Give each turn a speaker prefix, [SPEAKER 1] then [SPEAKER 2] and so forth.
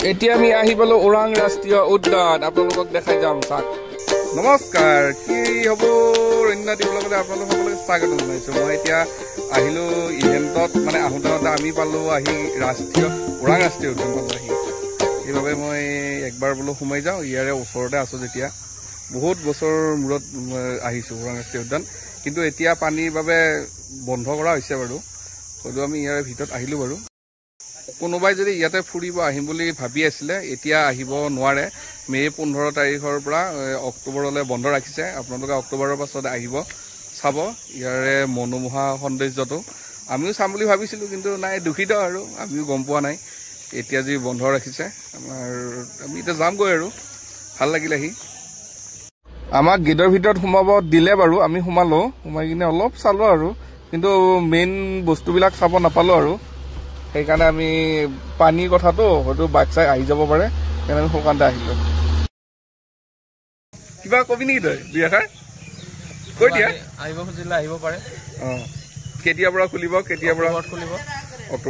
[SPEAKER 1] এতিয়া আমি আহি পালো ওৰাং ৰাষ্ট্ৰীয় উদ্যান আপোনালোকক দেখাই যাম চাক নমস্কাৰ কি হ'ব ৰণ্যাতি ব্লগলৈ আপোনালোক সকলোকে স্বাগতম জনাইছোঁ মই এতিয়া আহিলো ইভেণ্টত মানে আহোঁতে আমি পালো আহি ওৰাং ৰাষ্ট্ৰীয় উদ্যান পালো আহি সেইবাবে মই একবাৰ বোলো সোমাই যাওঁ ইয়াৰে ওচৰতে আছোঁ যেতিয়া বহুত বছৰ মূৰত আহিছোঁ ওৰাং ৰাষ্ট্ৰীয় উদ্যান কিন্তু এতিয়া পানীৰ বাবে বন্ধ কৰা হৈছে বাৰু হয়তো আমি ইয়াৰে ভিতৰত আহিলোঁ বাৰু কোনোবাই যদি ইয়াতে ফুৰিব আহিম বুলি ভাবি আছিলে এতিয়া আহিব নোৱাৰে মে 15 তাৰিখৰ পৰা অক্টোবৰলৈ বন্ধ ৰাখিছে আপোনালোকে অক্টোবৰৰ পাছত আহিব চাব ইয়াৰে মনোমোহা সৌন্দৰ্যটো আমিও চাম বুলি ভাবিছিলোঁ কিন্তু নাই দুখিত আৰু আমিও গম পোৱা নাই এতিয়া যি বন্ধ ৰাখিছে আমি এতিয়া যামগৈ আৰু ভাল লাগিল আহি আমাক গেটৰ ভিতৰত সোমাব দিলে বাৰু আমি সোমালোঁ সোমাই কিনে অলপ চালোঁ আৰু কিন্তু মেইন বস্তুবিলাক চাব নাপালোঁ আৰু সেইকাৰণে আমি পানীৰ কথাটো হয়তো বাচ্চাই আহি যাব পাৰে সেইকাৰণে আমি সোনকালে আহিলোঁ কিবা কবি নেকি তই বিয়াখাৰ কৈ দিয়া
[SPEAKER 2] আহিব খুজিলে আহিব পাৰে
[SPEAKER 1] কেতিয়াৰ পৰা খুলিব কেতিয়াৰ পৰা
[SPEAKER 2] খুলিব